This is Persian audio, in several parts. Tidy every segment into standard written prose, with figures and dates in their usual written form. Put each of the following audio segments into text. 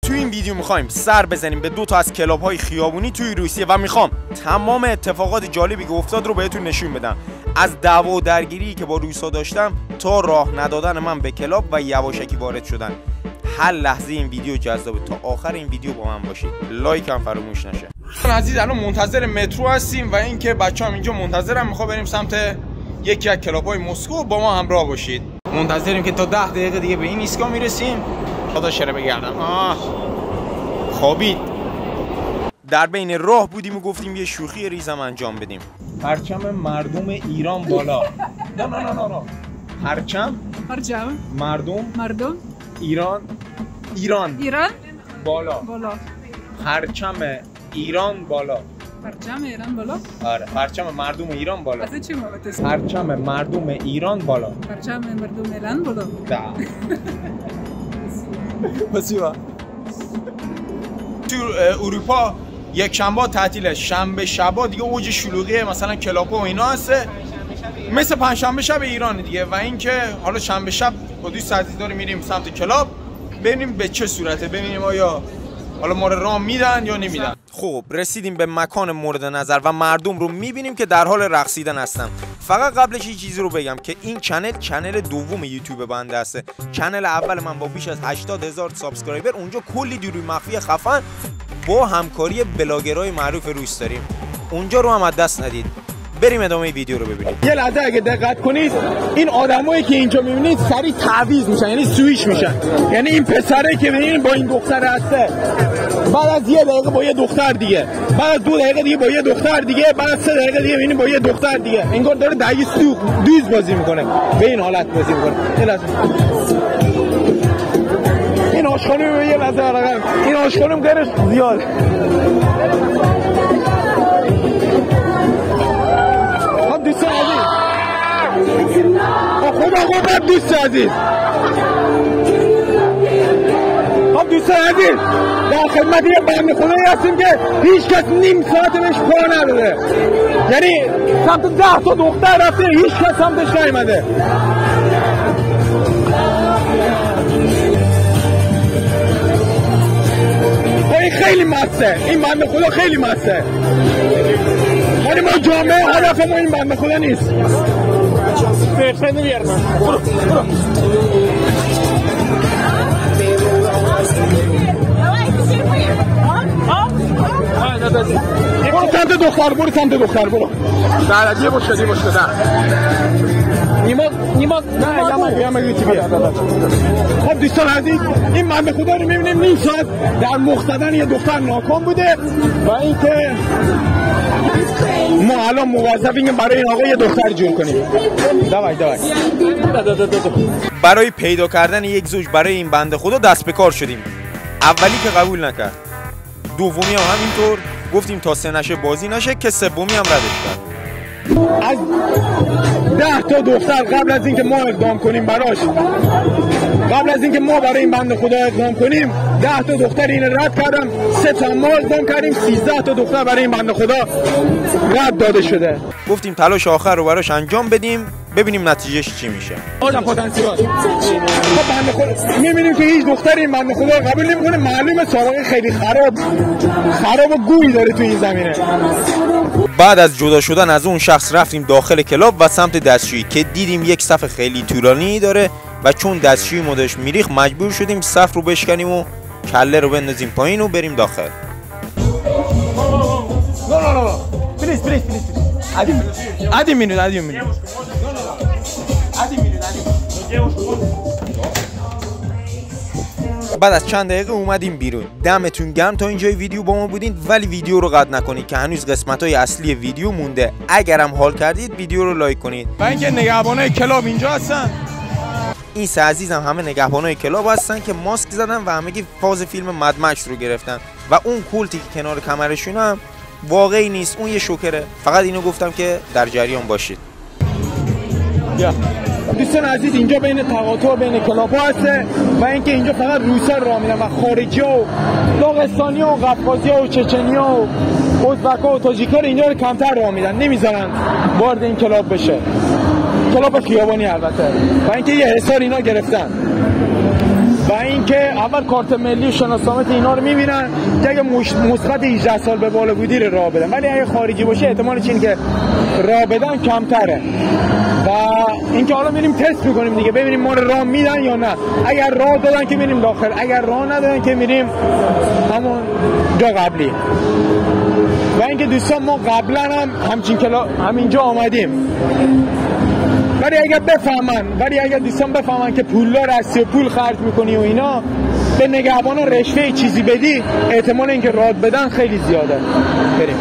تو این ویدیو میخوایم سر بزنیم به 2 تا از کلاب‌های خیابونی توی روسیه و میخوام تمام اتفاقات جالبی که افتاد رو بهتون نشون بدم، از دعوا و درگیری که با روسا داشتم تا راه ندادن من به کلاب و یواشکی وارد شدن. هر لحظه این ویدیو جذابه، تا آخر این ویدیو با من باشید، لایک هم فراموش نشه. عزیز الان منتظر مترو هستیم و اینکه بچه‌ام اینجا منتظرم، میخوام بریم سمت یکی از کلاب‌های مسکو، با ما همراه باشید. منتظریم که تا 10 دقیقه دیگه به این ایستگاه میرسیم. خدا شره بگردم. خوابید. در بین راه بودیم و گفتیم یه شوخی ریزم انجام بدیم. پرچم مردم ایران بالا. نه پرچم مردم ایران بالا. پرچم ایران بالا. پرچم ایران بالا؟ آره، پرچم مردم ایران بالا. اصلا چی موقعیت؟ پرچم مردم ایران بالا. پرچم مردم ایران بالا. ده. بسیار. تو اروپا یک شنبه تعطیله، شنبه شبا دیگه اوج شلوغی مثلا کلاب و اینا هسته، مثل پنجشنبه شب ایران دیگه. و اینکه حالا شنبه شب با دوست عزیزدار میریم سمت کلاب، ببینیم به چه صورته، ببینیم آیا حالا ما رو راه میدن یا نمیدن. خب رسیدیم به مکان مورد نظر و مردم رو میبینیم که در حال رقصیدن هستن. فقط قبلش یه چیزی رو بگم که این چنل دوم یوتیوب بنده هسته. چنل اول من با بیش از 80,000 سابسکرایبر، اونجا کلی نیروی مخفی خفن با همکاری بلاگرای معروف روس داریم، اونجا رو هم از دست ندید. بریم ادامه ویدیو رو ببینیم. یه لحظه اگه دقت کنید، این آدمایی که اینجا میبینید سریع تعویض میشن، یعنی سویچ میشن. یعنی این پسره که ببینید با این دختر هسته، بعد از یه دقیقه با یه دختر دیگه، بعد از 2 دقیقه دیگه با یه دختر دیگه، بعد از 3 دقیقه دیگه ببینید با یه دختر دیگه. انگار داره دایس دوز بازی میکنه، به این حالت بازی میکنه. یه لحظه این آشخانم، یه لحظه آرام، این آشخانم غیرش زیاد. دوستان عزیز، خدا دوست عزیز، خب دوستان عزیز، در خدمت یه بنده خدایی هستیم که هیچ کس نیم ساعت بهش پا نداده. یعنی سمت 10 تا دختر رفته، هیچ کس سمتش نیومده. این خیلی مسته، این بنده خدا خیلی مسته. ولی ما جامعه هدف ما این بنده خدا نیست. فرسنده بیارم. برو. برو سمت دختر، برو. بعد یه باشه ده. نیما نه یا مگه بیا. خب دوستان عزیز، این بنده خدا رو می‌بینیم نیم ساعت در مقتدن یه دختر ناکام بوده و اینکه ما الان موظفیم برای این آقا یه دختر جور کنیم. دوای برای پیدا کردن یک زوج برای این بنده خدا دست به کار شدیم. اولی که قبول نکرد، دومی هم همینطور، گفتیم تا 3 نشه بازی نشه، که سومی هم ردش کرد. از 10 تا دختر قبل از اینکه ما اقدام کنیم براش، قبل از اینکه ما برای این بنده خدا اقدام کنیم، 10 تا دختر این رد کردن، 3 تا ما اقدام کردیم، 13 تا دختر برای این بنده خدا رد داده شده. گفتیم تلاش آخر رو براش انجام بدیم، ببینیم نتیجهش چی میشه. آدم پتانسیل. خب بنده خدا میبینیم که هیچ دختری این بنده خدا قبول نمیکنه، معلومه سابقه خیلی خراب و گوی داره تو این زمینه. بعد از جدا شدن از اون شخص رفتیم داخل کلاب و سمت دستشویی که دیدیم یک صف خیلی طولانی داره و چون دستشویی مودش میریخ مجبور شدیم صف رو بشکنیم و کله رو بندازیم پایین و بریم داخل. پلیز عادی مینوت بعد از چند دقیقه اومدیم بیرون. دمتون گرم تا اینجای ویدیو با ما بودین، ولی ویدیو رو قطع نکنید که هنوز قسمت‌های اصلی ویدیو مونده. اگرم حال کردید ویدیو رو لایک کنید. و اینکه نگهبانای کلاب اینجا هستن. این 3 عزیزم همه نگهبانای کلاب هستن که ماسک زدن و همگی فاز فیلم مدمکس رو گرفتن و اون کولتی که کنار کمرشون هم واقعی نیست، اون یه شوکره. فقط اینو گفتم که در جریان باشید. دوستان عزیز، اینجا بین تقاطع بین کلاب‌ها هسته و اینکه اینجا فقط روسا راه میرن و خارجی‌ها و داغستانی‌ها و قفقازی‌ها و چچنی‌ها و ازبک‌ها و تاجیک‌ها اینجا رو کمتر راه میدن، نمیذارن وارد این کلاب بشه. کلاب خیابانی البته. و اینکه یه حصار اینا گرفتن. و اینکه که اول کارت ملی و شناسنامه اینا رو میبینن که اگه مثبت 18 سال به بالا بودی راه بدن، ولی اگه خارجی باشه احتمالش اینه که راه بدن کمتره. و اینکه حالا میریم تست میکنیم دیگه ببینیم ما راه میدن یا نه. اگر راه دادن که میریم داخل، اگر راه ندادن که میریم همون جا قبلی. و اینکه دوستان ما قبلا هم همینجا آمدیم، ولی اگر دوستان بفهمن که پولدار هستی و پول خرج میکنی و اینا، به نگهبانا رشوه چیزی بدی، احتمال اینکه راه بدن خیلی زیاده. بریم.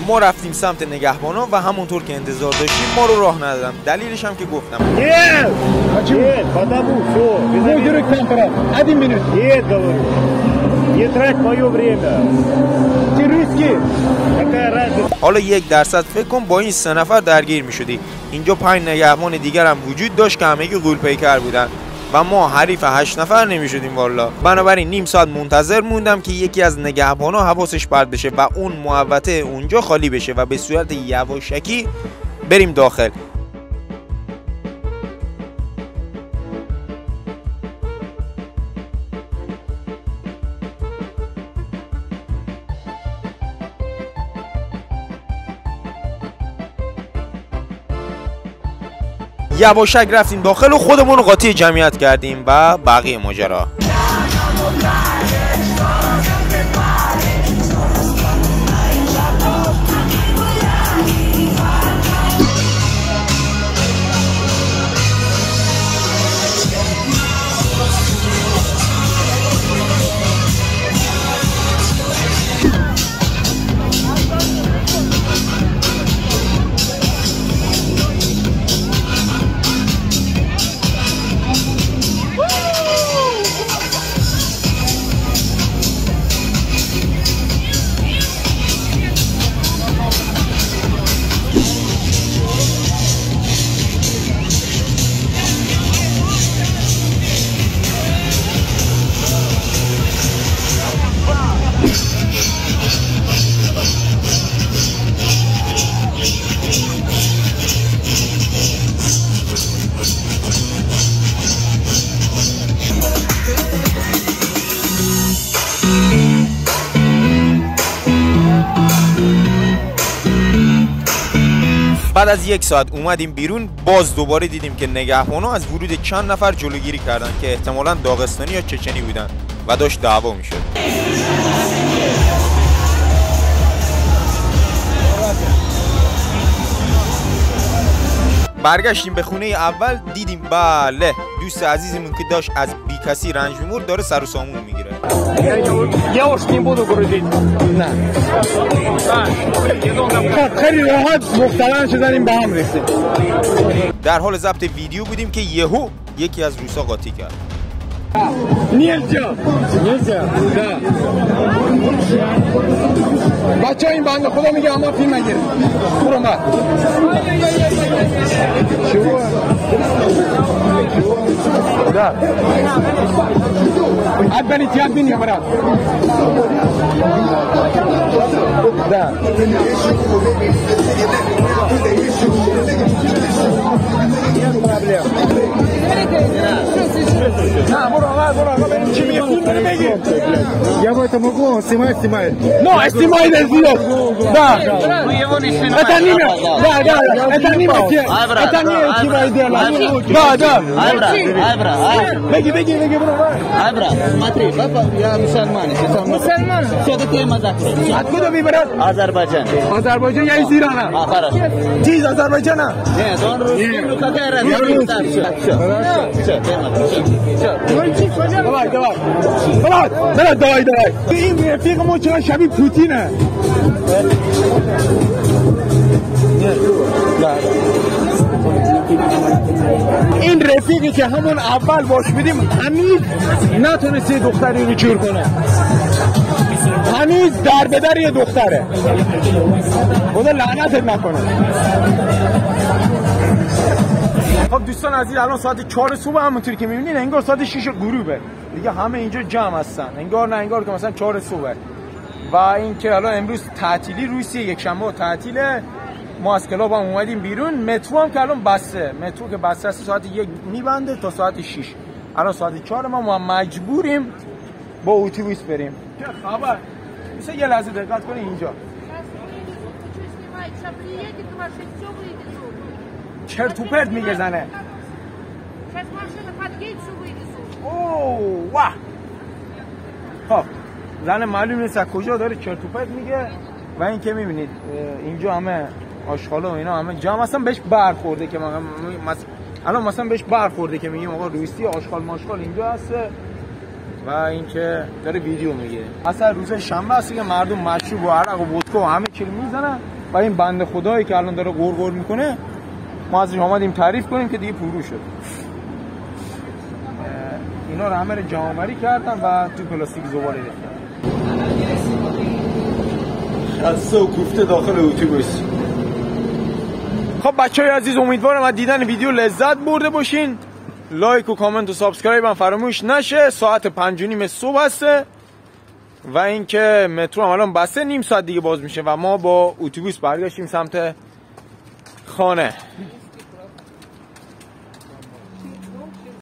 ما رفتیم سمت نگهبانا و همونطور که انتظار داشتیم ما رو راه ندادم. دلیلش هم که گفتم. حالا 1% فکر کن با این 3 نفر درگیر می شدی. اینجا 5 نگهبان دیگر هم وجود داشت که همگی غول پیکر بودن و ما حریف 8 نفر نمی شدیم والا. بنابراین نیم ساعت منتظر موندم که یکی از نگهبانا حواسش پرت بشه و اون محوطه اونجا خالی بشه و به صورت یواشکی بریم داخل. یواشک رفتیم داخل و خودمون رو قاطی جمعیت کردیم و بقیه ماجرا. بعد از 1 ساعت اومدیم بیرون، باز دوباره دیدیم که نگهبانا از ورود چند نفر جلوگیری کردن که احتمالاً داغستانی یا چچنی بودن و داشت دعوا میشد. برگشتیم به خونه اول، دیدیم بله دوست عزیزمون که داشت از بی کسی رنج می‌برد داره سر و سامون میگیره. نه خیلی راحت مختلن شدنیم به هم رسید. در حال ضبط ویدیو بودیم که یهو یکی از روسا قاطی کرد. نیلجا بچه این بنده خدا میگه اما فیلم نگیر برو ما ده عد بني تياب بني مرات ده Я в этом углу, он снимает. No, снимает видео. Да. Это не это не Да. Беги, бро. Абра, смотри, папа, я мусульман. Что такое мазак? Откуда вы, брат? Азербайджан. Азербайджан я из Ирана. Хорошо. Ты из Азербайджана? Нет, он русский, ну какая разница? Все, давай. این رفیق ما چرا شبیه پوتینه؟ این رفیقی که همون اول باش بودیم هنوز نتونسته دختری رو جور کنه، هنوز در به در یه دختره. خدا لعنتت نکنه. خب دوستان عزیز، الان ساعت 4 صبح همونطوری که میبینین انگار ساعت 6 غروبه دیگه، همه اینجا جمع هستن، انگار که مثلا 4 صبح. و این که الان امروز تعطیلی روسیه، یک شنبه تعطیله. ما از کلاب هم اومدیم بیرون. مترو هم که الان بسته، مترو که بسته است ساعت 1 میبنده تا ساعت 6. الان ساعت 4 ما مجبوریم با اتوبوس بریم. چه خبر؟ مثلا یه لحظه دقت کنی اینجا چرت و پرت میگه زنه. اوه واه. خب زن معلوم نیست از کجا داره چرت و پرت میگه و این که میبینید اینجا همه آشغالا و اینا همه جمع اصلا بهش برخورده که الان مثلا بهش برخورده که میگیم آقا روستی آشغال ماشغال اینجا هست و این که داره ویدیو میگیره. اصلا روز شنبه هست که مردم مشروب و عرق و ودکا و همه چی میزنن و این بنده خدایی که الان داره غرغر میکنه ما ازش اومدیم تعریف کنیم که دیگه پرو شد. اینا رو همه رو جمع‌آوری کردن و تو پلاستیک زباله ریختن. خسته و کوفته داخل اتوبوس. خب بچهای عزیز امیدوارم از دیدن ویدیو لذت برده باشین. لایک و کامنت و سابسکرایب هم فراموش نشه. ساعت 5:30 صبح هسته و اینکه مترو هم الان بسته، نیم ساعت دیگه باز میشه و ما با اتوبوس برگشتیم سمت خانه.